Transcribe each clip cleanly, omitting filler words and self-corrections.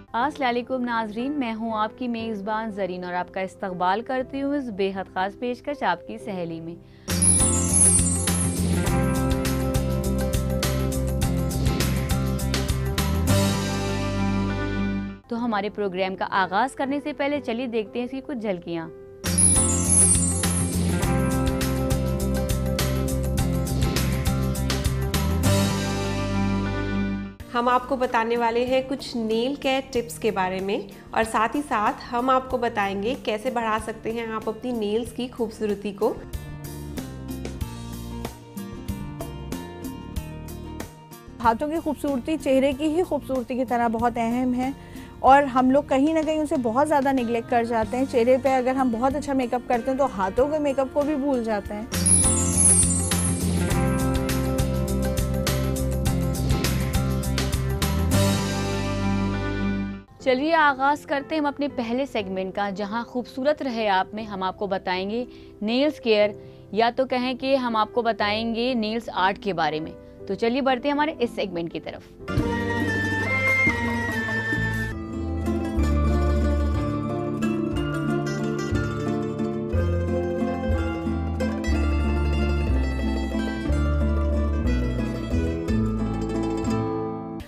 अस्सलाम वालेकुम नाजरीन, मैं हूं आपकी मेज़बान ज़रीन और आपका इस्तकबाल करती हूं इस बेहद ख़ास पेशकश आपकी सहेली में। तो हमारे प्रोग्राम का आगाज़ करने से पहले चलिए देखते हैं इसकी कुछ झलकियाँ। हम आपको बताने वाले हैं कुछ नेल केयर टिप्स के बारे में और साथ ही साथ हम आपको बताएंगे कैसे बढ़ा सकते हैं आप अपनी नेल्स की खूबसूरती को। हाथों की खूबसूरती चेहरे की ही खूबसूरती की तरह बहुत अहम है और हम लोग कहीं ना कहीं उसे बहुत ज़्यादा निगलेक्ट कर जाते हैं। चेहरे पे अगर हम बहुत अच्छा मेकअप करते हैं तो हाथों के मेकअप को भी भूल जाते हैं। चलिए आगाज़ करते हैं हम अपने पहले सेगमेंट का, जहां खूबसूरत रहे आप में हम आपको बताएंगे नेल्स केयर, या तो कहें कि हम आपको बताएंगे नेल्स आर्ट के बारे में। तो चलिए बढ़ते हैं हमारे इस सेगमेंट की तरफ।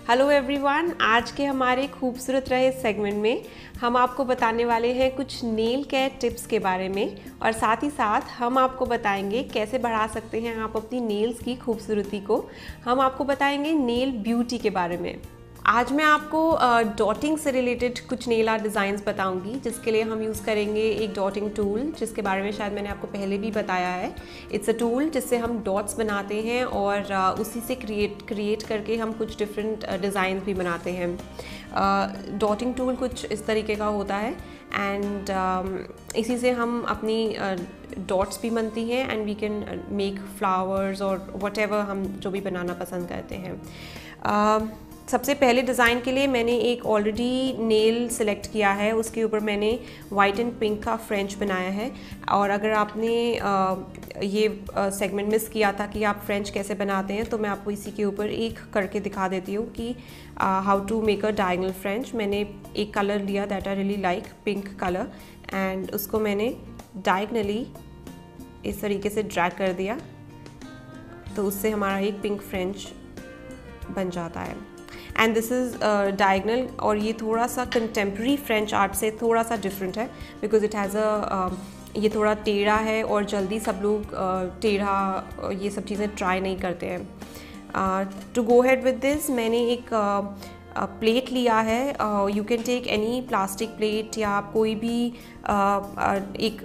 हेलो एवरीवन, आज के हमारे खूबसूरत रहे सेगमेंट में हम आपको बताने वाले हैं कुछ नेल केयर टिप्स के बारे में और साथ ही साथ हम आपको बताएंगे कैसे बढ़ा सकते हैं आप अपनी नेल्स की खूबसूरती को। हम आपको बताएंगे नेल ब्यूटी के बारे में। आज मैं आपको डॉटिंग से रिलेटेड कुछ नेल आर्ट डिज़ाइंस बताऊंगी, जिसके लिए हम यूज़ करेंगे एक डॉटिंग टूल, जिसके बारे में शायद मैंने आपको पहले भी बताया है। इट्स अ टूल जिससे हम डॉट्स बनाते हैं और उसी से क्रिएट करके हम कुछ डिफरेंट डिज़ाइन भी बनाते हैं। डॉटिंग टूल कुछ इस तरीके का होता है एंड इसी से हम अपनी डॉट्स भी बनती हैं and we can make flowers और व्हाटएवर हम जो भी बनाना पसंद करते हैं। सबसे पहले डिज़ाइन के लिए मैंने एक ऑलरेडी नेल सेलेक्ट किया है, उसके ऊपर मैंने वाइट एंड पिंक का फ्रेंच बनाया है। और अगर आपने ये सेगमेंट मिस किया था कि आप फ्रेंच कैसे बनाते हैं, तो मैं आपको इसी के ऊपर एक करके दिखा देती हूँ कि how to make a diagonal French. मैंने एक कलर लिया that I really like, pink colour, and उसको मैंने डायगनली इस तरीके से ड्रैग कर दिया, तो उससे हमारा एक पिंक फ्रेंच बन जाता है। एंड दिस इज़ डायगनल और ये थोड़ा सा कंटेम्प्रेरी फ्रेंच आर्ट से थोड़ा सा डिफरेंट है बिकॉज इट हैज़ ये थोड़ा टेढ़ा है और जल्दी सब लोग टेढ़ा ये सब चीज़ें ट्राई नहीं करते हैं। To go ahead with this, मैंने एक प्लेट लिया है। You can take any plastic plate या आप कोई भी एक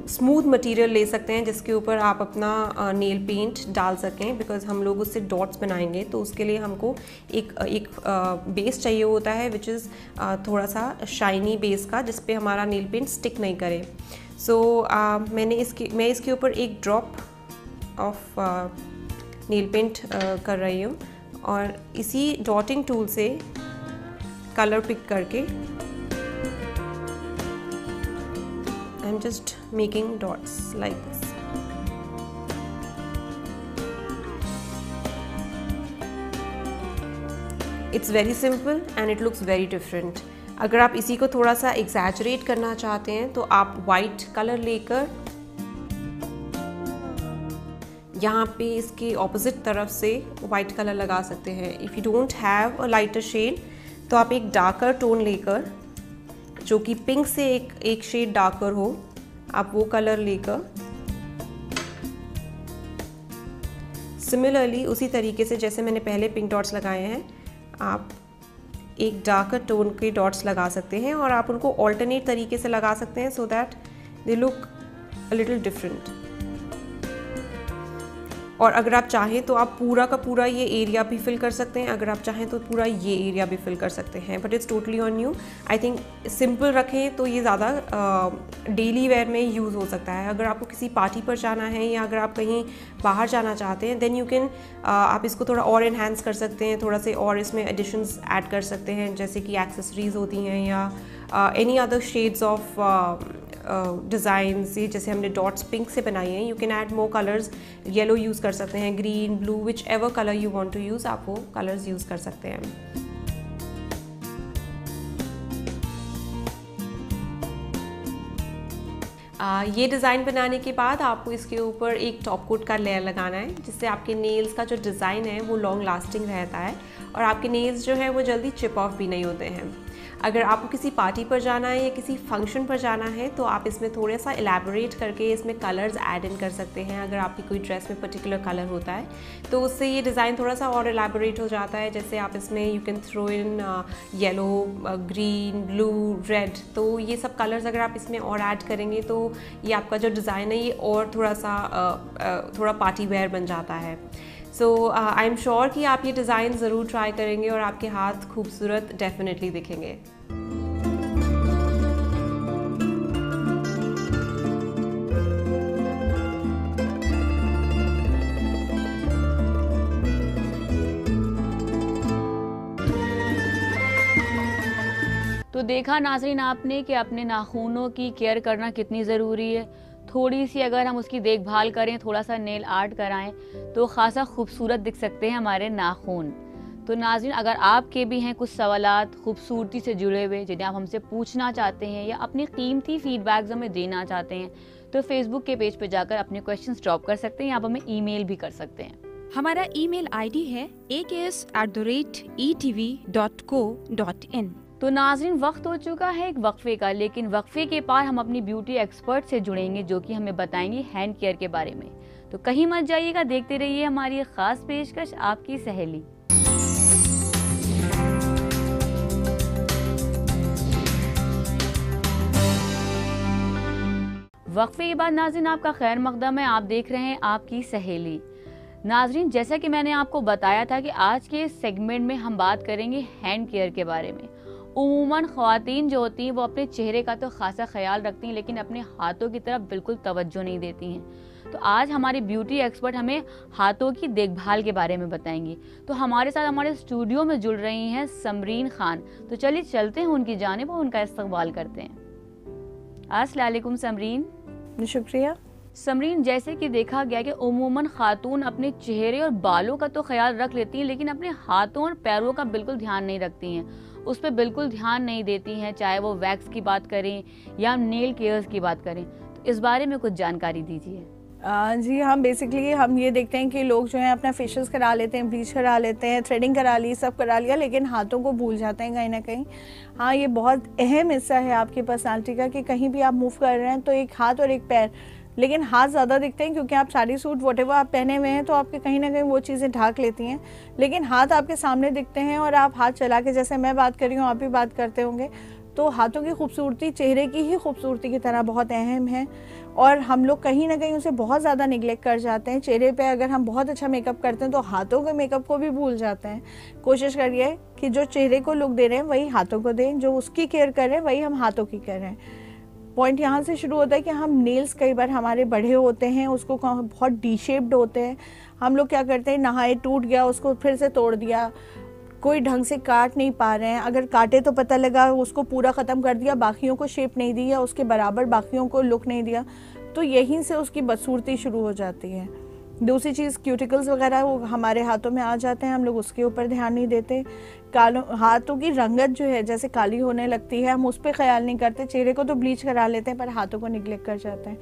स्मूथ मटेरियल ले सकते हैं जिसके ऊपर आप अपना नेल पेंट डाल सकें, बिकॉज हम लोग उससे डॉट्स बनाएंगे तो उसके लिए हमको एक बेस चाहिए होता है विच इज़ थोड़ा सा शाइनी बेस का, जिस पे हमारा नेल पेंट स्टिक नहीं करे। सो मैं इसके ऊपर एक ड्रॉप ऑफ नेल पेंट कर रही हूँ और इसी डॉटिंग टूल से कलर पिक करके I am just making dots like this. It's very simple and it looks very different. अगर आप इसी को थोड़ा सा एग्जैजरेट करना चाहते हैं तो आप वाइट कलर लेकर यहाँ पे इसके ऑपोजिट तरफ से वाइट कलर लगा सकते हैं। If you don't have a lighter shade तो आप एक डार्कर टोन लेकर, जो कि पिंक से एक शेड डार्कर हो, आप वो कलर लेकर सिमिलरली उसी तरीके से जैसे मैंने पहले पिंक डॉट्स लगाए हैं, आप एक डार्कर टोन के डॉट्स लगा सकते हैं और आप उनको ऑल्टरनेट तरीके से लगा सकते हैं so that they look a little different. और अगर आप चाहें तो आप पूरा का पूरा ये एरिया भी फिल कर सकते हैं, अगर आप चाहें तो पूरा ये एरिया भी फिल कर सकते हैं, but it's totally on you. I think simple रखें तो ये ज़्यादा डेली वेयर में यूज़ हो सकता है। अगर आपको किसी पार्टी पर जाना है या अगर आप कहीं बाहर जाना चाहते हैं देन यू कैन आप इसको थोड़ा और इन्हांस कर सकते हैं, थोड़ा से और इसमें एडिशंस ऐड कर सकते हैं, जैसे कि एक्सेसरीज होती हैं या any other shades of designs. जैसे हमने डॉट्स पिंक से बनाई हैं, you can add more colours, yellow use कर सकते हैं, green, blue, whichever colour you want to use, आप वो कलर्स यूज़ कर सकते हैं। ये डिज़ाइन बनाने के बाद आपको इसके ऊपर एक टॉप कोट का लेयर लगाना है, जिससे आपके नेल्स का जो डिज़ाइन है वो लॉन्ग लास्टिंग रहता है और आपके नेल्स जो है वो जल्दी चिप ऑफ भी नहीं होते हैं। अगर आपको किसी पार्टी पर जाना है या किसी फंक्शन पर जाना है तो आप इसमें थोड़ा सा एलैबोरेट करके इसमें कलर्स ऐड इन कर सकते हैं। अगर आपकी कोई ड्रेस में पर्टिकुलर कलर होता है तो उससे ये डिज़ाइन थोड़ा सा और एलैबोरेट हो जाता है। जैसे आप इसमें you can throw in yellow, green, blue, red, तो ये सब कलर्स अगर आप इसमें और ऐड करेंगे तो ये आपका जो डिज़ाइन है ये और थोड़ा पार्टी वेयर बन जाता है। सो आई एम श्योर कि आप ये डिज़ाइन ज़रूर ट्राई करेंगे और आपके हाथ खूबसूरत डेफिनेटली दिखेंगे। तो देखा नाज़रीन आपने कि अपने नाखूनों की केयर करना कितनी ज़रूरी है। थोड़ी सी अगर हम उसकी देखभाल करें, थोड़ा सा नेल आर्ट कराएं तो खासा खूबसूरत दिख सकते हैं हमारे नाखून। तो नाज़रीन अगर आपके भी हैं कुछ सवालात खूबसूरती से जुड़े हुए जिन्हें आप हमसे पूछना चाहते हैं या अपनी कीमती फीडबैक्स हमें देना चाहते हैं तो फेसबुक के पेज पे जाकर अपने क्वेश्चंस ड्रॉप कर सकते हैं या आप हमें ईमेल भी कर सकते हैं। हमारा ईमेल आईडी है aks@etv.co.in। तो नाज़रीन वक्त हो चुका है एक वक्फे का, लेकिन वक्फे के पार हम अपनी ब्यूटी एक्सपर्ट से जुड़ेंगे जो कि हमें बताएंगे हैंड केयर के बारे में। तो कहीं मत जाइएगा, देखते रहिए हमारी एक खास पेशकश आपकी सहेली। वक्फे के बाद नाज़रीन आपका खैर मकदम है, आप देख रहे हैं आपकी सहेली। नाज़रीन जैसा कि मैंने आपको बताया था कि आज के सेगमेंट में हम बात करेंगे हैंड केयर के बारे में। उमूमन ख़वातीन जो होती हैं वो अपने चेहरे का तो खासा ख्याल रखती हैं लेकिन अपने हाथों की तरफ बिल्कुल तवज्जो नहीं देती हैं। तो आज हमारी ब्यूटी एक्सपर्ट हमें हाथों की देखभाल के बारे में बताएंगी। तो हमारे साथ हमारे स्टूडियो में जुड़ रही हैं समरीन खान। तो चलिए चलते हैं उनकी जानिब और उनका इस्तकबाल करते हैं। अस्सलाम वालेकुम समरीन। शुक्रिया। समरीन जैसे कि देखा गया कि उमूमन खातून अपने चेहरे और बालों का तो ख्याल रख लेती हैं लेकिन अपने हाथों और पैरों का बिल्कुल ध्यान नहीं रखती हैं, उस पर बिल्कुल ध्यान नहीं देती हैं, चाहे वो वैक्स की बात करें या नेल केयर्स की बात करें। तो इस बारे में कुछ जानकारी दीजिए। जी हम बेसिकली हम ये देखते हैं कि लोग जो हैं अपना फेशियल्स करा लेते हैं, ब्लीच करा लेते हैं, थ्रेडिंग करा ली, सब करा लिया, लेकिन हाथों को भूल जाते हैं कहीं ना कहीं। हाँ ये बहुत अहम हिस्सा है आपकी पर्सनालिटी का कि कहीं भी आप मूव कर रहे हैं तो एक हाथ और एक पैर, लेकिन हाथ ज़्यादा दिखते हैं क्योंकि आप साड़ी सूट वटेवर आप पहने हुए हैं तो आपके कहीं ना कहीं वो चीज़ें ढाक लेती हैं, लेकिन हाथ आपके सामने दिखते हैं और आप हाथ चला के, जैसे मैं बात कर रही हूँ आप भी बात करते होंगे, तो हाथों की खूबसूरती चेहरे की ही खूबसूरती की तरह बहुत अहम है और हम लोग कहीं ना कहीं उसे बहुत ज़्यादा निगलेक्ट कर जाते हैं। चेहरे पे अगर हम बहुत अच्छा मेकअप करते हैं तो हाथों के मेकअप को भी भूल जाते हैं। कोशिश करिए कि जो चेहरे को लुक दे रहे हैं वही हाथों को दें, जो उसकी केयर कर रहे हैं वही हम हाथों की करें। पॉइंट यहाँ से शुरू होता है कि हम नेल्स कई बार हमारे बढ़े होते हैं, उसको बहुत डी शेप्ड होते हैं, हम लोग क्या करते हैं नहाए टूट गया उसको फिर से तोड़ दिया, कोई ढंग से काट नहीं पा रहे हैं, अगर काटे तो पता लगा उसको पूरा ख़त्म कर दिया, बाकियों को शेप नहीं दी या उसके बराबर बाकियों को लुक नहीं दिया, तो यहीं से उसकी बदसूरती शुरू हो जाती है। दूसरी चीज़ क्यूटिकल्स वगैरह वो हमारे हाथों में आ जाते हैं, हम लोग उसके ऊपर ध्यान नहीं देते। हाथों की रंगत जो है जैसे काली होने लगती है, हम उस पर ख्याल नहीं करते, चेहरे को तो ब्लीच करा लेते हैं पर हाथों को निगलेक्ट कर जाते हैं।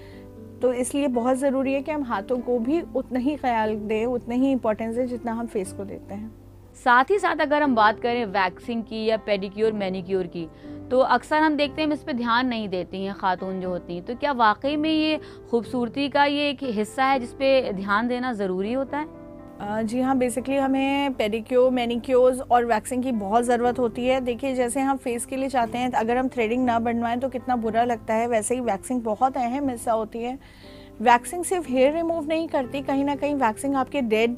तो इसलिए बहुत ज़रूरी है कि हम हाथों को भी उतना ही ख्याल दें, उतना ही इंपॉर्टेंस है जितना हम फेस को देते हैं। साथ ही साथ अगर हम बात करें वैक्सिंग की या पेडिक्योर मैनिक्योर की, तो अक्सर हम देखते हैं हम इस पर ध्यान नहीं देती हैं खातून जो होती हैं। तो क्या वाकई में ये खूबसूरती का ये एक हिस्सा है जिस पे ध्यान देना ज़रूरी होता है? जी हाँ, बेसिकली हमें पेडिक्योर, मैनिक्योर्स और वैक्सिंग की बहुत ज़रूरत होती है। देखिए जैसे हम फेस के लिए चाहते हैं अगर हम थ्रेडिंग ना बनवाएं तो कितना बुरा लगता है, वैसे ही वैक्सिंग बहुत अहम हिस्सा होती है। वैक्सिंग सिर्फ हेयर रिमूव नहीं करती, कहीं ना कहीं वैक्सिंग आपके डेड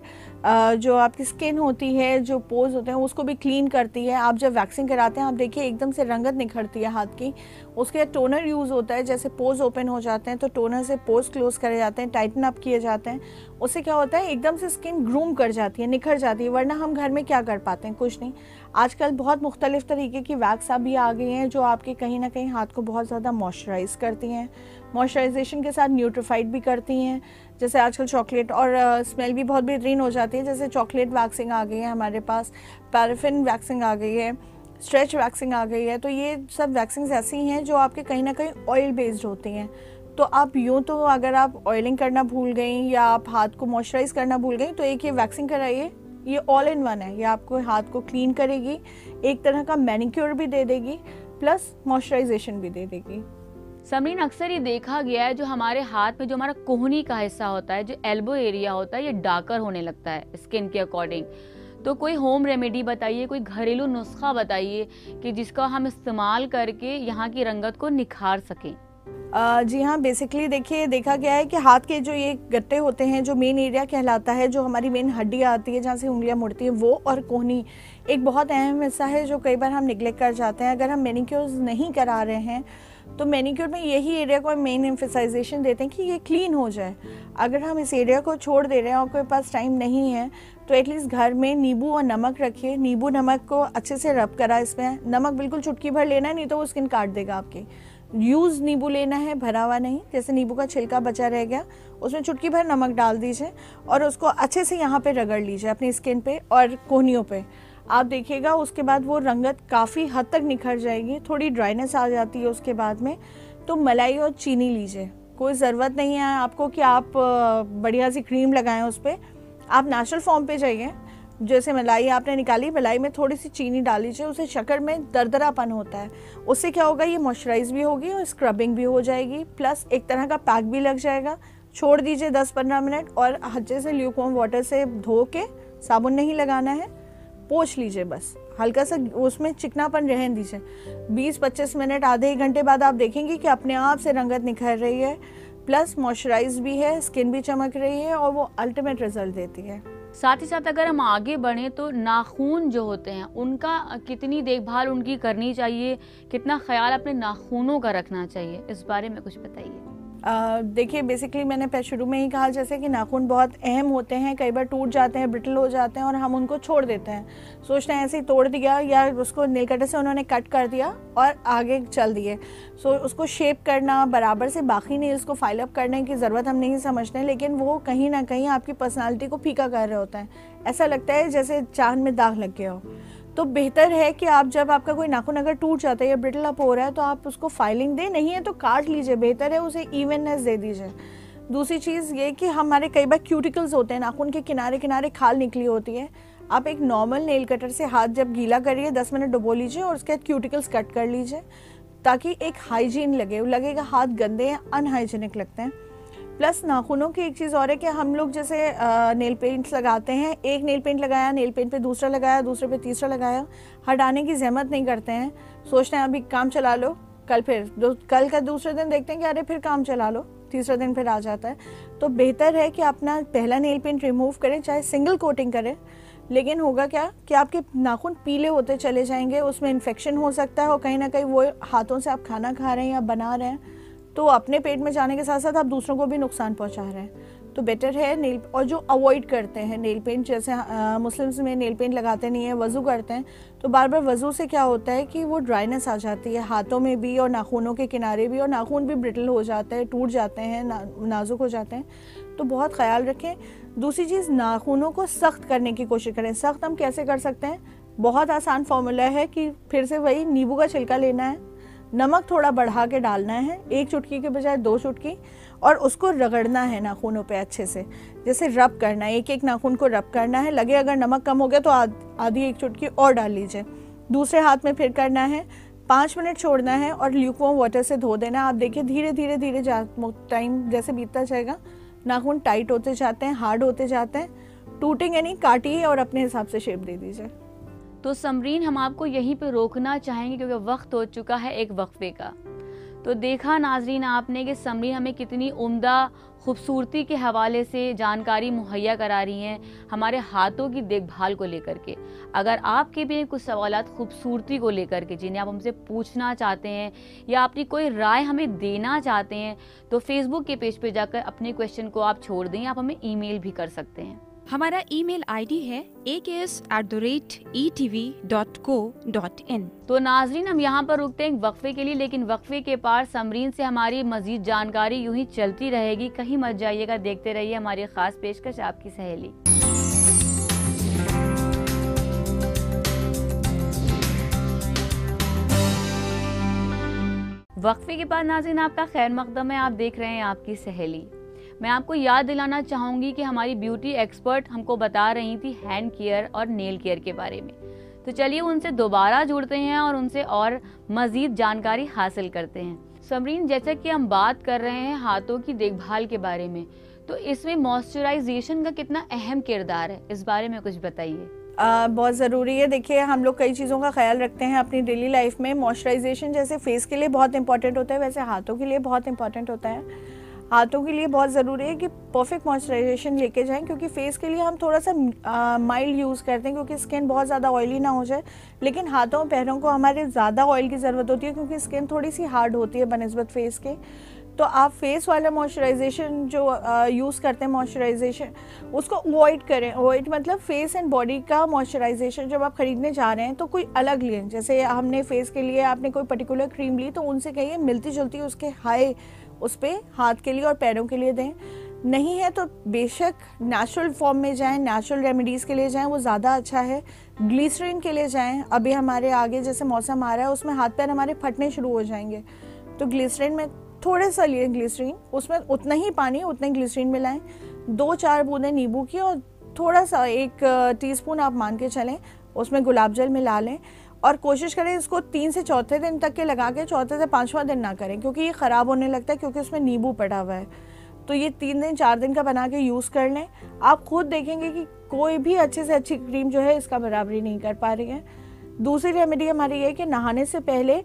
जो आपकी स्किन होती है, जो पोर्स होते हैं उसको भी क्लीन करती है। आप जब वैक्सिंग कराते हैं आप देखिए एकदम से रंगत निखरती है हाथ की। उसके टोनर यूज़ होता है, जैसे पोर्स ओपन हो जाते हैं तो टोनर से पोर्स क्लोज करे जाते हैं, टाइटन अप किए जाते हैं। उससे क्या होता है एकदम से स्किन ग्रूम कर जाती है, निखर जाती है, वरना हम घर में क्या कर पाते हैं, कुछ नहीं। आजकल बहुत मुख्तलिफ तरीके की वैक्स अभी आ गई हैं जो आपके कहीं ना कहीं हाथ को बहुत ज़्यादा मॉइस्चराइज करती हैं, मॉइस्चराइजेशन के साथ न्यूट्रीफाइड भी करती हैं। जैसे आजकल चॉकलेट और स्मेल भी बहुत बेहतरीन हो जाती है, जैसे चॉकलेट वैक्सिंग आ गई है हमारे पास, पैराफिन वैक्सिंग आ गई है, स्ट्रेच वैक्सिंग आ गई है। तो ये सब वैक्सिंग्स ऐसी हैं जो आपके कहीं ना कहीं ऑयल बेस्ड होती हैं, तो आप यूँ तो अगर आप ऑयलिंग करना भूल गई या आप हाथ को मॉइस्चराइज करना भूल गई तो एक ये वैक्सिंग कराइए, ये ऑल इन वन है। ये आपको हाथ को क्लीन करेगी, एक तरह का मैनिक्योर भी दे देगी, प्लस मॉइस्चराइजेशन भी दे देगी। समरीन, अक्सर ये देखा गया है जो हमारे हाथ में जो हमारा कोहनी का हिस्सा होता है, जो एल्बो एरिया होता है, ये डार्कर होने लगता है स्किन के अकॉर्डिंग। तो कोई होम रेमेडी बताइए, कोई घरेलू नुस्खा बताइए कि जिसका हम इस्तेमाल करके यहाँ की रंगत को निखार सकें। जी हाँ, बेसिकली देखिए देखा गया है कि हाथ के जो ये गट्टे होते हैं, जो मेन एरिया कहलाता है, जो हमारी मेन हड्डियाँ आती है जहाँ से उंगलियाँ मुड़ती हैं, वो और कोहनी एक बहुत अहम हिस्सा है जो कई बार हम निगलेक्ट कर जाते हैं। अगर हम मैनिक्योर नहीं करा रहे हैं तो मैनिक्योर में यही एरिया को मेन एम्फेसाइजेशन देते हैं कि ये क्लीन हो जाए। अगर हम इस एरिया को छोड़ दे रहे हैं और कोई पास टाइम नहीं है तो एटलीस्ट घर में नींबू और नमक रखिए। नींबू नमक को अच्छे से रब करा, इसमें नमक बिल्कुल चुटकी भर लेना है, नहीं तो वो स्किन काट देगा आपकी। यूज़ नींबू लेना है, भरा हुआ नहीं। जैसे नींबू का छिलका बचा रह गया, उसमें चुटकी भर नमक डाल दीजिए और उसको अच्छे से यहाँ पे रगड़ लीजिए अपनी स्किन पे और कोहनियों पे। आप देखिएगा उसके बाद वो रंगत काफ़ी हद तक निखर जाएगी, थोड़ी ड्राइनेस आ जाती है उसके बाद में। तो मलाई और चीनी लीजिए, कोई ज़रूरत नहीं है आपको कि आप बढ़िया सी क्रीम लगाएं उस पर। आप नेचुरल फॉर्म पे जाइए। जैसे मलाई आपने निकाली, मलाई में थोड़ी सी चीनी डाल लीजिए, उससे शक्कर में दरदरापन होता है। उससे क्या होगा, ये मॉइस्चराइज भी होगी और स्क्रबिंग भी हो जाएगी, प्लस एक तरह का पैक भी लग जाएगा। छोड़ दीजिए 10-15 मिनट और अच्छे से ल्यूकवार्म वाटर से धो के, साबुन नहीं लगाना है, पोंछ लीजिए बस। हल्का सा उसमें चिकनापन रहने दीजिए। 20-25 मिनट, आधे एक घंटे बाद आप देखेंगे कि अपने आप से रंगत निखर रही है, प्लस मॉइस्चराइज भी है, स्किन भी चमक रही है और वो अल्टीमेट रिजल्ट देती है। साथ ही साथ अगर हम आगे बढ़ें तो नाखून जो होते हैं उनका कितनी देखभाल उनकी करनी चाहिए, कितना ख्याल अपने नाखूनों का रखना चाहिए, इस बारे में कुछ बताइए। देखिए बेसिकली मैंने शुरू में ही कहा जैसे कि नाखून बहुत अहम होते हैं, कई बार टूट जाते हैं, ब्रिटल हो जाते हैं और हम उनको छोड़ देते हैं, सोचते हैं ऐसे ही तोड़ दिया या उसको नील कटर से उन्होंने कट कर दिया और आगे चल दिए। सो उसको शेप करना, बराबर से बाकी नेल्स को फाइल अप करने की ज़रूरत हम नहीं समझते, लेकिन वो कहीं ना कहीं आपकी पर्सनालिटी को फीका कर रहे होते हैं। ऐसा लगता है जैसे चांद में दाग लग गया हो। तो बेहतर है कि आप जब आपका कोई नाखून अगर टूट जाता है या ब्रिटल अप हो रहा है तो आप उसको फाइलिंग दें, नहीं है तो काट लीजिए, बेहतर है उसे इवननेस दे दीजिए। दूसरी चीज़ ये कि हमारे कई बार क्यूटिकल्स होते हैं, नाखून के किनारे किनारे खाल निकली होती है। आप एक नॉर्मल नेल कटर से हाथ जब गीला करिए, 10 मिनट डुबो लीजिए और उसके बाद क्यूटिकल्स कट कर लीजिए, ताकि एक हाइजीन लगेगा हाथ गंदे या अनहाइजीनिक लगते हैं। प्लस नाखूनों की एक चीज़ और है कि हम लोग जैसे नेल पेंट्स लगाते हैं, एक नेल पेंट लगाया, नेल पेंट पे दूसरा लगाया, दूसरे पे तीसरा लगाया, हटाने की जहमत नहीं करते हैं। सोचते हैं अभी काम चला लो, कल कल का दूसरे दिन देखते हैं कि अरे फिर काम चला लो, तीसरा दिन फिर आ जाता है। तो बेहतर है कि अपना पहला नेल पेंट रिमूव करें, चाहे सिंगल कोटिंग करें, लेकिन होगा क्या कि आपके नाखून पीले होते चले जाएंगे, उसमें इन्फेक्शन हो सकता है और कहीं ना कहीं वो हाथों से आप खाना खा रहे हैं या बना रहे हैं तो अपने पेट में जाने के साथ साथ आप दूसरों को भी नुकसान पहुंचा रहे हैं। तो बेटर है नेल, और जो अवॉइड करते हैं नेल पेंट, जैसे मुस्लिम्स में नेल पेंट लगाते नहीं है, वज़ू करते हैं, तो बार बार वज़ू से क्या होता है कि वो ड्राइनेस आ जाती है हाथों में भी और नाखूनों के किनारे भी, और नाखून भी ब्रिटल हो जाते हैं, टूट जाते हैं, नाजुक हो जाते हैं। तो बहुत ख्याल रखें। दूसरी चीज़, नाखूनों को सख्त करने की कोशिश करें। सख्त हम कैसे कर सकते हैं? बहुत आसान फॉर्मूला है कि फिर से वही नींबू का छिलका लेना है, नमक थोड़ा बढ़ा के डालना है, 1 चुटकी के बजाय 2 चुटकी, और उसको रगड़ना है नाखूनों पे अच्छे से, जैसे रब करना है, एक नाखून को रब करना है। लगे अगर नमक कम हो गया तो आधी 1 चुटकी और डाल लीजिए। दूसरे हाथ में फिर करना है, 5 मिनट छोड़ना है और ल्यूकवार्म वाटर से धो देना। आप देखिए धीरे धीरे धीरे टाइम जैसे बीतता जाएगा, नाखून टाइट होते जाते हैं, हार्ड होते जाते हैं। टूटेंगे नहीं, काटिए और अपने हिसाब से शेप दे दीजिए। तो समरीन, हम आपको यहीं पे रोकना चाहेंगे क्योंकि वक्त हो चुका है एक वक्फे का। तो देखा नाजरीन आपने कि समरीन हमें कितनी उम्दा खूबसूरती के हवाले से जानकारी मुहैया करा रही हैं हमारे हाथों की देखभाल को लेकर के। अगर आपके भी कुछ सवालात खूबसूरती को लेकर के जिन्हें आप हमसे पूछना चाहते हैं या अपनी कोई राय हमें देना चाहते हैं तो फेसबुक के पेज पे जाकर अपने क्वेश्चन को आप छोड़ दें। आप हमें ईमेल भी कर सकते हैं। हमारा ईमेल आईडी है aks@etv.co.in। तो नाजरीन, हम यहाँ पर रुकते हैं एक वक्फे के लिए, लेकिन वक्फे के पार समरीन से हमारी मजीद जानकारी यूं ही चलती रहेगी। कहीं मत जाइएगा, देखते रहिए हमारी खास पेशकश आपकी सहेली। वक्फे के बाद नाज़रीन आपका खैर मकदम है, आप देख रहे हैं आपकी सहेली। मैं आपको याद दिलाना चाहूँगी कि हमारी ब्यूटी एक्सपर्ट हमको बता रही थी हैंड केयर और नेल केयर के बारे में। तो चलिए उनसे दोबारा जुड़ते हैं और उनसे और मज़ीद जानकारी हासिल करते हैं। समरीन, जैसा कि हम बात कर रहे हैं हाथों की देखभाल के बारे में, तो इसमें मॉइस्चराइजेशन का कितना अहम किरदार है, इस बारे में कुछ बताइए। बहुत ज़रूरी है। देखिए, हम लोग कई चीज़ों का ख्याल रखते हैं अपनी डेली लाइफ में। मॉइस्चराइजेशन जैसे फेस के लिए बहुत इंपॉर्टेंट होता है, वैसे हाथों के लिए बहुत इंपॉर्टेंट होता है। हाथों के लिए बहुत ज़रूरी है कि परफेक्ट मॉइस्चराइजेशन लेके जाएं, क्योंकि फेस के लिए हम थोड़ा सा माइल्ड यूज़ करते हैं क्योंकि स्किन बहुत ज़्यादा ऑयली ना हो जाए, लेकिन हाथों पैरों को हमारे ज़्यादा ऑयल की ज़रूरत होती है क्योंकि स्किन थोड़ी सी हार्ड होती है बनिस्बत फेस के। तो आप फेस वाला मॉइस्चराइजेशन जो यूज़ करते हैं मॉइस्चराइजेशन, उसको अवॉइड करें। अवॉइड मतलब फेस एंड बॉडी का मॉइस्चराइजेशन जब आप खरीदने जा रहे हैं तो कोई अलग लें। जैसे हमने फेस के लिए आपने कोई पर्टिकुलर क्रीम ली तो उनसे कहिए मिलती जुलती उसके हाई उस पर हाथ के लिए और पैरों के लिए दें। नहीं है तो बेशक नेचुरल फॉर्म में जाएं, नेचुरल रेमेडीज़ के लिए जाएं, वो ज़्यादा अच्छा है। ग्लिसरीन के लिए जाएं। अभी हमारे आगे जैसे मौसम आ रहा है उसमें हाथ पैर हमारे फटने शुरू हो जाएंगे, तो ग्लिसरीन में थोड़े सा लिए ग्लिसरीन, उसमें उतना ही पानी उतना ही ग्लिसरीन मिलाएं, 2-4 बूंदें नींबू की और थोड़ा सा 1 टीस्पून आप मान के चलें उसमें गुलाब जल मिला लें। और कोशिश करें इसको 3 से चौथे दिन तक के लगा के 4थे से 5वां दिन ना करें, क्योंकि ये ख़राब होने लगता है क्योंकि उसमें नींबू पड़ा हुआ है। तो ये 3 दिन 4 दिन का बना के यूज़ कर लें। आप खुद देखेंगे कि कोई भी अच्छे से अच्छी क्रीम जो है इसका बराबरी नहीं कर पा रही है। दूसरी रेमेडी हमारी ये है कि नहाने से पहले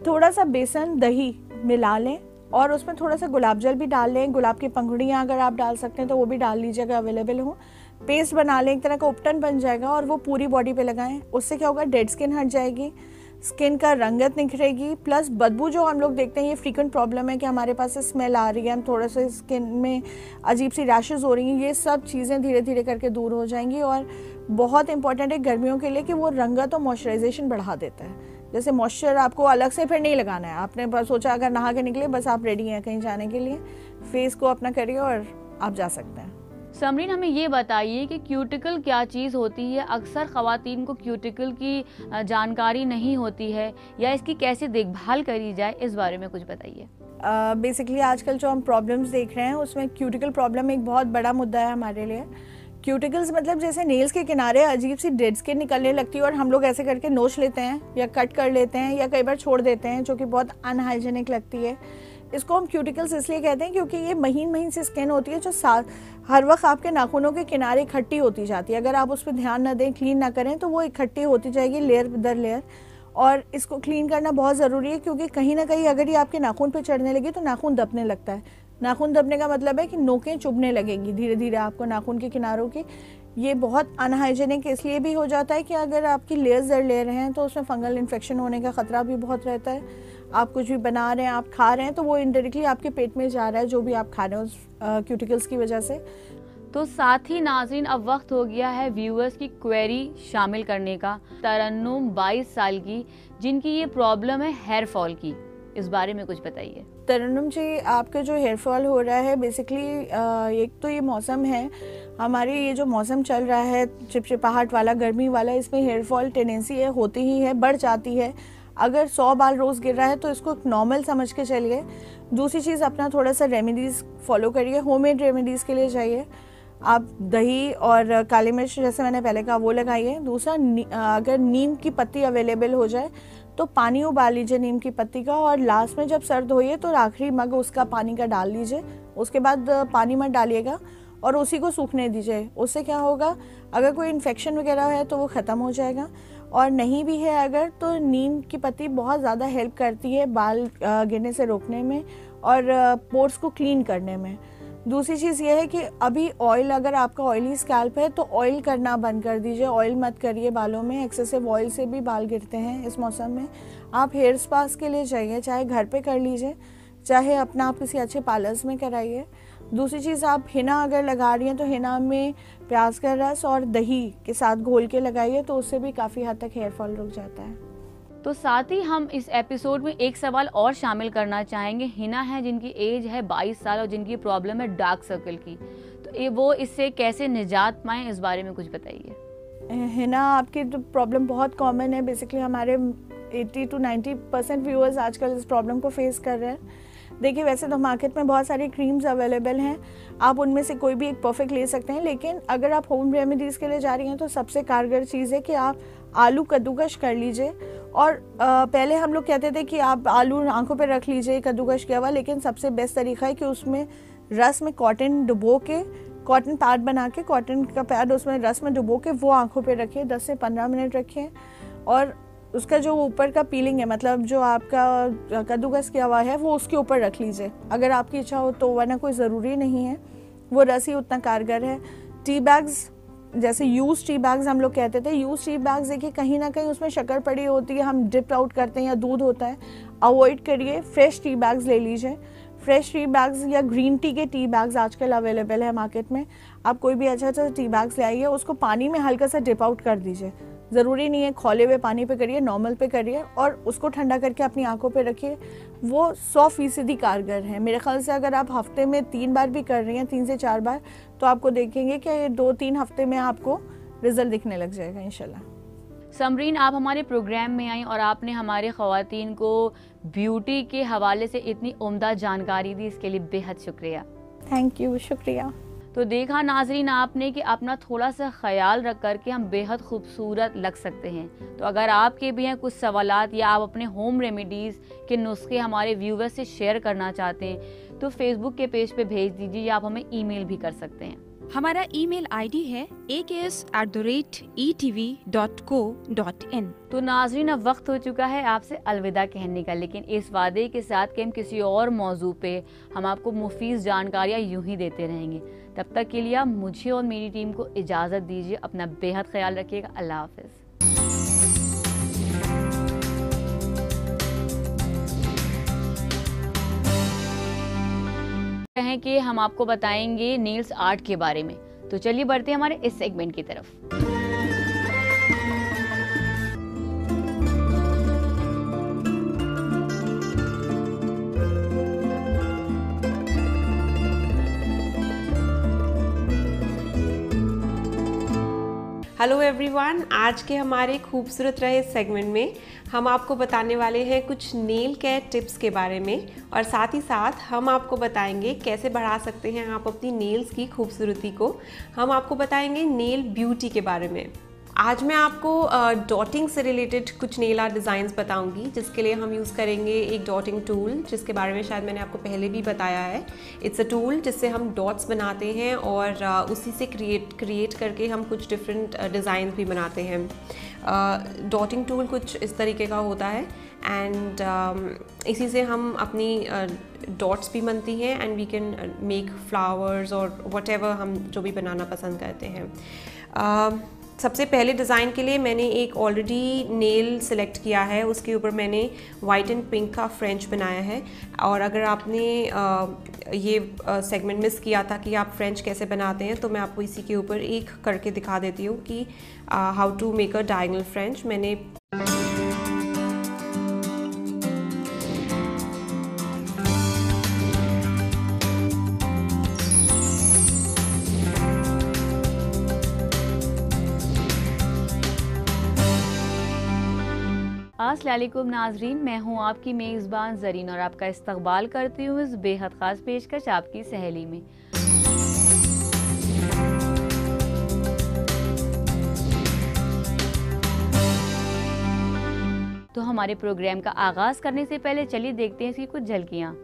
थोड़ा सा बेसन दही मिला लें और उसमें थोड़ा सा गुलाब जल भी डाल लें। गुलाब की पंखुड़ियाँ अगर आप डाल सकते हैं तो वो भी डाल लीजिएगा, अवेलेबल हो। पेस्ट बना लें, एक तरह का उपटन बन जाएगा और वो पूरी बॉडी पे लगाएं। उससे क्या होगा, डेड स्किन हट जाएगी, स्किन का रंगत निखरेगी, प्लस बदबू जो हम लोग देखते हैं ये फ्रीक्वेंट प्रॉब्लम है कि हमारे पास से स्मेल आ रही है, हम थोड़ा सा स्किन में अजीब सी रैशेज़ हो रही हैं, ये सब चीज़ें धीरे धीरे करके दूर हो जाएंगी। और बहुत इंपॉर्टेंट है गर्मियों के लिए कि वो रंगत और मॉइस्चराइजेशन बढ़ा देता है। जैसे मॉइस्चर आपको अलग से फिर नहीं लगाना है, आपने बस सोचा अगर नहा के निकले बस आप रेडी हैं कहीं जाने के लिए, फेस को अपना करिए और आप जा सकते हैं। समरीन, हमें ये बताइए कि क्यूटिकल क्या चीज़ होती है। अक्सर ख़वातीन को क्यूटिकल की जानकारी नहीं होती है, या इसकी कैसे देखभाल करी जाए, इस बारे में कुछ बताइए। बेसिकली आजकल जो हम प्रॉब्लम्स देख रहे हैं उसमें क्यूटिकल प्रॉब्लम एक बहुत बड़ा मुद्दा है हमारे लिए। क्यूटिकल्स मतलब जैसे नेल्स के किनारे अजीब सी डेड स्किन निकलने लगती है और हम लोग ऐसे करके नोच लेते हैं या कट कर लेते हैं या कई बार छोड़ देते हैं, जो कि बहुत अनहाइजेनिक लगती है। इसको हम क्यूटिकल्स इसलिए कहते हैं क्योंकि ये महीन महीन सी स्किन होती है जो हर वक्त आपके नाखूनों के किनारे इकट्ठी होती जाती है। अगर आप उस पर ध्यान न दें, क्लीन ना करें तो वो इकट्ठी होती जाएगी लेयर दर लेयर। और इसको क्लीन करना बहुत ज़रूरी है क्योंकि कहीं ना कहीं अगर ये आपके नाखून पे चढ़ने लगे तो नाखून दबने लगता है। नाखून दबने का मतलब है कि नोकें चुभने लगेंगी धीरे धीरे आपको नाखून के किनारों की। ये बहुत अनहाइजेनिक इसलिए भी हो जाता है कि अगर आपकी लेयर्स दर लेयर हैं तो उसमें फंगल इन्फेक्शन होने का ख़तरा भी बहुत रहता है। आप कुछ भी बना रहे हैं, आप खा रहे हैं, तो वो इनडायरेक्टली आपके पेट में जा रहा है जो भी आप खा रहे हैं उस क्यूटिकल्स की वजह से। तो साथ ही नाज़रीन, अब वक्त हो गया है व्यूअर्स की क्वेरी शामिल करने का। तरन्नुम 22 साल की, जिनकी ये प्रॉब्लम है हेयर फॉल की, इस बारे में कुछ बताइए। तरन्नुम जी, आपका जो हेयर फॉल हो रहा है बेसिकली एक तो ये मौसम है, हमारे ये जो मौसम चल रहा है चिपचिपाहट वाला, गर्मी वाला, इसमें हेयर फॉल टेंडेंसी है, होती ही है, बढ़ जाती है। अगर 100 बाल रोज़ गिर रहा है तो इसको नॉर्मल समझ के चलिए। दूसरी चीज़, अपना थोड़ा सा रेमेडीज़ फॉलो करिए, होममेड रेमेडीज़ के लिए जाइए। आप दही और काली मिर्च जैसे मैंने पहले कहा वो लगाइए। दूसरा, अगर नीम की पत्ती अवेलेबल हो जाए तो पानी उबाल लीजिए नीम की पत्ती का, और लास्ट में जब सर्द होइए तो आखिरी मग उसका पानी का डाल लीजिए। उसके बाद पानी मत डालिएगा और उसी को सूखने दीजिए। उससे क्या होगा, अगर कोई इन्फेक्शन वगैरह है तो वो ख़त्म हो जाएगा, और नहीं भी है अगर तो नीम की पत्ती बहुत ज़्यादा हेल्प करती है बाल गिरने से रोकने में और पोर्स को क्लीन करने में। दूसरी चीज़ ये है कि अभी ऑयल, अगर आपका ऑयली स्कैल्प है तो ऑयल करना बंद कर दीजिए, ऑयल मत करिए बालों में। एक्सेसिव ऑयल से भी बाल गिरते हैं इस मौसम में। आप हेयर स्पास के लिए जाइए, चाहे घर पे कर लीजिए, चाहे अपना आप किसी अच्छे पार्लर्स में कराइए। दूसरी चीज़, आप हिना अगर लगा रही हैं तो हिना में प्याज का रस और दही के साथ घोल के लगाइए, तो उससे भी काफ़ी हद तक हेयर फॉल रुक जाता है। तो साथ ही हम इस एपिसोड में एक सवाल और शामिल करना चाहेंगे। हिना है जिनकी एज है 22 साल और जिनकी प्रॉब्लम है डार्क सर्कल की, तो वो इससे कैसे निजात पाएं, इस बारे में कुछ बताइए। हिना आपकी तो प्रॉब्लम बहुत कॉमन है। बेसिकली हमारे 80 to 90% व्यूअर्स आजकल इस प्रॉब्लम को फेस कर रहे हैं। देखिए, वैसे तो मार्केट में बहुत सारी क्रीम्स अवेलेबल हैं, आप उनमें से कोई भी एक परफेक्ट ले सकते हैं, लेकिन अगर आप होम रेमेडीज़ के लिए जा रही हैं तो सबसे कारगर चीज़ है कि आप आलू कद्दूकश कर लीजिए। और पहले हम लोग कहते थे कि आप आलू आंखों पर रख लीजिए कद्दूकश किया हुआ, लेकिन सबसे बेस्ट तरीका है कि उसमें रस में कॉटन डुबो के, कॉटन पैड बना के, कॉटन का पैड उसमें रस में डुबो के वो आंखों पे रखिए, 10 से 15 मिनट रखिए। और उसका जो ऊपर का पीलिंग है, मतलब जो आपका कद्दूकस किया हुआ है, वो उसके ऊपर रख लीजिए अगर आपकी इच्छा हो तो, वरना कोई ज़रूरी नहीं है। वो रस ही उतना कारगर है। टी बैग्स, जैसे यूज़ टी बैग्स हम लोग कहते थे, यूज़ टी बैग्स देखिए कहीं ना कहीं उसमें शक्कर पड़ी होती है, हम डिप आउट करते हैं या दूध होता है, अवॉइड करिए। फ्रेश टी बैग्स ले लीजिए। फ्रेश टी बैग्स या ग्रीन टी के टी बैग्स आजकल अवेलेबल है मार्केट में। आप कोई भी अच्छा टी बैग्स ले आइए, उसको पानी में हल्का सा डिप आउट कर दीजिए। ज़रूरी नहीं है खौले हुए पानी पे करिए, नॉर्मल पे करिए और उसको ठंडा करके अपनी आंखों पे रखिए। वो 100% कारगर है। मेरे ख्याल से अगर आप हफ्ते में 3 बार भी कर रही हैं, 3 से 4 बार, तो आपको देखेंगे कि 2-3 हफ्ते में आपको रिजल्ट दिखने लग जाएगा इंशाल्लाह। समरीन, आप हमारे प्रोग्राम में आई और आपने हमारे ख़वातीन को ब्यूटी के हवाले से इतनी उम्दा जानकारी दी, इसके लिए बेहद शुक्रिया। थैंक यू, शुक्रिया। तो देखा नाजरीन आपने कि अपना थोड़ा सा ख्याल रख कर के हम बेहद खूबसूरत लग सकते हैं। तो अगर आपके भी हैं कुछ सवालात या आप अपने होम रेमेडीज़ के नुस्खे हमारे व्यूवर्स से शेयर करना चाहते हैं तो फेसबुक के पेज पे भेज दीजिए या आप हमें ईमेल भी कर सकते हैं। हमारा ईमेल आईडी है aks@etv.co.in। तो नाजरीन, अब वक्त हो चुका है आपसे अलविदा कहने का, लेकिन इस वादे के साथ कि हम किसी और मौजू पे हम आपको मुफीद जानकारियाँ यूं ही देते रहेंगे। तब तक के लिए आप मुझे और मेरी टीम को इजाज़त दीजिए। अपना बेहद ख्याल रखिएगा। अल्लाह हाफिज़। कहें कि हम आपको बताएंगे नेल्स आर्ट के बारे में, तो चलिए बढ़ते हैं हमारे इस सेगमेंट की तरफ। हेलो एवरीवन, आज के हमारे खूबसूरत रहे सेगमेंट में हम आपको बताने वाले हैं कुछ नेल केयर टिप्स के बारे में, और साथ ही साथ हम आपको बताएंगे कैसे बढ़ा सकते हैं आप अपनी नेल्स की खूबसूरती को। हम आपको बताएंगे नेल ब्यूटी के बारे में। आज मैं आपको डॉटिंग से रिलेटेड कुछ नेल आर्ट डिज़ाइंस बताऊंगी, जिसके लिए हम यूज़ करेंगे एक डॉटिंग टूल, जिसके बारे में शायद मैंने आपको पहले भी बताया है। इट्स अ टूल जिससे हम डॉट्स बनाते हैं और उसी से क्रिएट करके हम कुछ डिफरेंट डिज़ाइन भी बनाते हैं। डॉटिंग टूल कुछ इस तरीके का होता है एंड इसी से हम अपनी डॉट्स भी बनती हैं and we can make flowers और व्हाटएवर हम जो भी बनाना पसंद करते हैं। सबसे पहले डिज़ाइन के लिए मैंने एक ऑलरेडी नेल सेलेक्ट किया है, उसके ऊपर मैंने वाइट एंड पिंक का फ्रेंच बनाया है। और अगर आपने ये सेगमेंट मिस किया था कि आप फ्रेंच कैसे बनाते हैं, तो मैं आपको इसी के ऊपर एक करके दिखा देती हूँ कि how to make a diagonal French. मैंने अस्सलामुअलैकुम नाजरीन, मैं हूं आपकी मेज़बान ज़रीन और आपका इस्तकबाल करती हूं इस बेहद ख़ास पेशकश आपकी सहेली में। तो हमारे प्रोग्राम का आगाज़ करने से पहले चलिए देखते हैं इसकी कुछ झलकियाँ।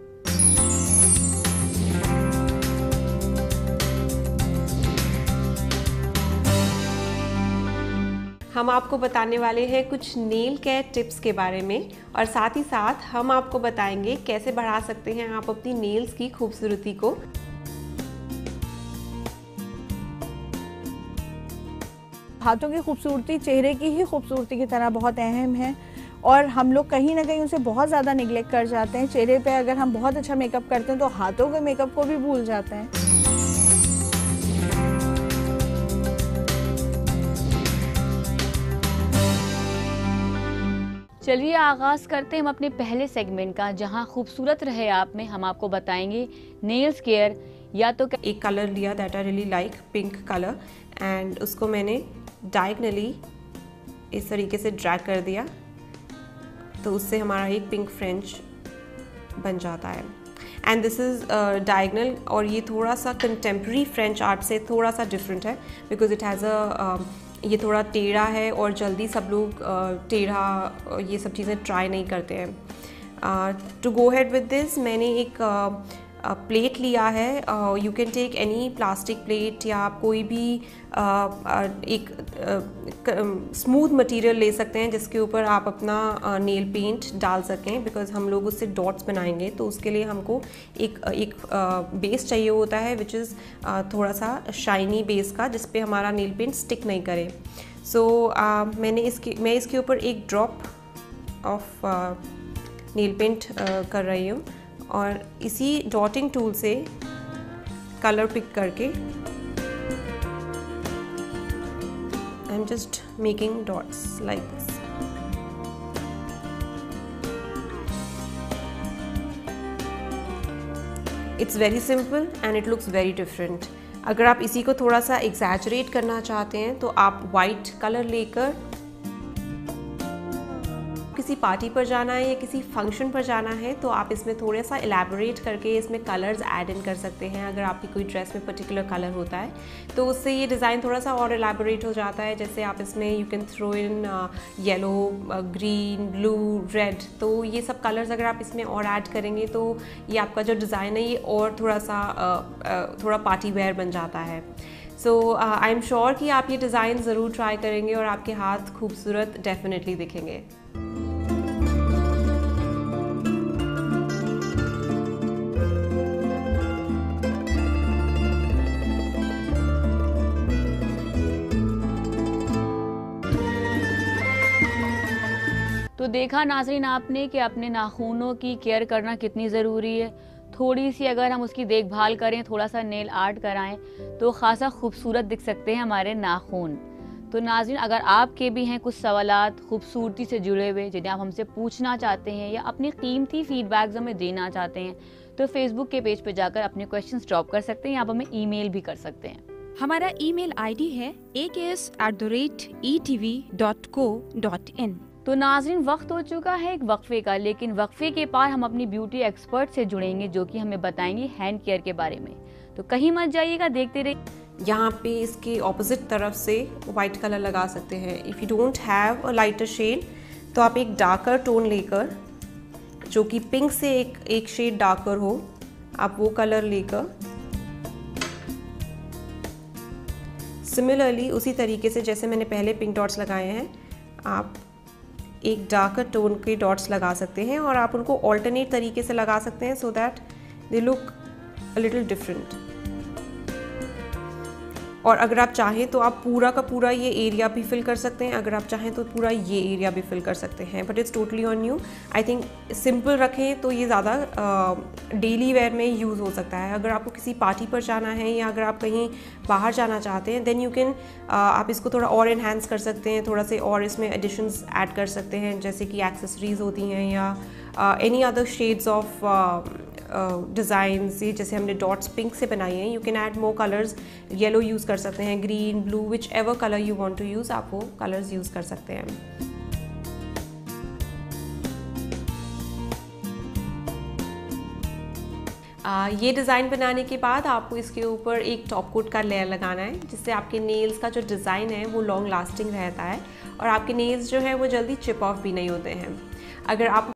हम आपको बताने वाले हैं कुछ नेल केयर टिप्स के बारे में, और साथ ही साथ हम आपको बताएंगे कैसे बढ़ा सकते हैं आप अपनी नेल्स की खूबसूरती को। हाथों की खूबसूरती चेहरे की ही खूबसूरती की तरह बहुत अहम है, और हम लोग कहीं ना कहीं उसे बहुत ज़्यादा निगलेक्ट कर जाते हैं। चेहरे पे अगर हम बहुत अच्छा मेकअप करते हैं तो हाथों के मेकअप को भी भूल जाते हैं। चलिए आगाज़ करते हैं हम अपने पहले सेगमेंट का, जहां खूबसूरत रहे आप में हम आपको बताएंगे नेल्स केयर। या तो एक कलर लिया that I really like, pink colour, and उसको मैंने डायगनली इस तरीके से ड्रैग कर दिया तो उससे हमारा एक पिंक फ्रेंच बन जाता है। एंड दिस इज़ डायगनल, और ये थोड़ा सा कंटेम्प्रेरी फ्रेंच आर्ट से थोड़ा सा डिफरेंट है बिकॉज इट हैज़ ये थोड़ा टेढ़ा है और जल्दी सब लोग टेढ़ा ये सब चीज़ें ट्राई नहीं करते हैं। To go ahead with this, मैंने एक प्लेट लिया है। You can take any plastic plate, या आप कोई भी एक स्मूथ मटेरियल ले सकते हैं जिसके ऊपर आप अपना नेल पेंट डाल सकें, बिकॉज हम लोग उससे डॉट्स बनाएंगे तो उसके लिए हमको एक बेस चाहिए होता है विच इज़ थोड़ा सा शाइनी बेस का, जिस पे हमारा नेल पेंट स्टिक नहीं करे। सो मैं इसके ऊपर एक ड्रॉप ऑफ नेल पेंट कर रही हूँ और इसी डॉटिंग टूल से कलर पिक करके I am just making dots like this. It's very simple and it looks very different. अगर आप इसी को थोड़ा सा एग्जैजरेट करना चाहते हैं तो आप वाइट कलर लेकर किसी पार्टी पर जाना है या किसी फंक्शन पर जाना है तो आप इसमें थोड़ा सा एलैबोरेट करके इसमें कलर्स ऐड इन कर सकते हैं। अगर आपकी कोई ड्रेस में पर्टिकुलर कलर होता है तो उससे ये डिज़ाइन थोड़ा सा और एलैबोरेट हो जाता है। जैसे आप इसमें you can throw in yellow, green, blue, red, तो ये सब कलर्स अगर आप इसमें और ऐड करेंगे तो ये आपका जो डिज़ाइन है ये और थोड़ा पार्टी वेयर बन जाता है। सो आई एम श्योर कि आप ये डिज़ाइन ज़रूर ट्राई करेंगे और आपके हाथ खूबसूरत डेफिनेटली दिखेंगे। तो देखा नाज़रीन आपने कि अपने नाखूनों की केयर करना कितनी ज़रूरी है। थोड़ी सी अगर हम उसकी देखभाल करें, थोड़ा सा नेल आर्ट कराएं तो ख़ासा खूबसूरत दिख सकते हैं हमारे नाखून। तो नाज़रीन अगर आपके भी हैं कुछ सवालात खूबसूरती से जुड़े हुए जिन्हें आप हमसे पूछना चाहते हैं या अपनी कीमती फीडबैक्स हमें देना चाहते हैं तो फेसबुक के पेज पर जाकर अपने क्वेश्चंस ड्रॉप कर सकते हैं या आप हमें ईमेल भी कर सकते हैं। हमारा ईमेल आईडी है aks@etv.co.in। तो नाज़रीन वक्त हो चुका है एक वक्फे का, लेकिन वक्फे के पार हम अपनी ब्यूटी एक्सपर्ट से जुड़ेंगे जो कि हमें बताएंगे हैंड केयर के बारे में। तो कहीं मत जाइएगा, देखते रहिए। यहाँ पे इसके ऑपोजिट तरफ से वाइट कलर लगा सकते हैं। If you don't have a lighter shade तो आप एक डार्कर टोन लेकर, जो कि पिंक से एक शेड डार्कर हो, आप वो कलर लेकर सिमिलरली उसी तरीके से जैसे मैंने पहले पिंक डॉट्स लगाए हैं आप एक डार्कर टोन के डॉट्स लगा सकते हैं और आप उनको ऑल्टरनेट तरीके से लगा सकते हैं so that they look a little different. और अगर आप चाहें तो आप पूरा का पूरा ये एरिया भी फिल कर सकते हैं, अगर आप चाहें तो पूरा ये एरिया भी फिल कर सकते हैं, but it's totally on you. I think simple रखें तो ये ज़्यादा डेली वेयर में यूज़ हो सकता है। अगर आपको किसी पार्टी पर जाना है या अगर आप कहीं बाहर जाना चाहते हैं देन यू कैन आप इसको थोड़ा और इन्हांस कर सकते हैं, थोड़ा से और इसमें एडिशंस ऐड कर सकते हैं जैसे कि एक्सेसरीज होती हैं या any other shades of designs. ये जैसे हमने डॉट्स पिंक से बनाई हैं, you can add more colours, yellow use कर सकते हैं, green, blue, whichever colour you want to use आप वो कलर्स यूज़ कर सकते हैं। ये डिज़ाइन बनाने के बाद आपको इसके ऊपर एक टॉप कोट का लेयर लगाना है जिससे आपके नेल्स का जो डिज़ाइन है वो लॉन्ग लास्टिंग रहता है और आपके नेल्स जो है वो जल्दी चिप ऑफ भी नहीं होते हैं। अगर आप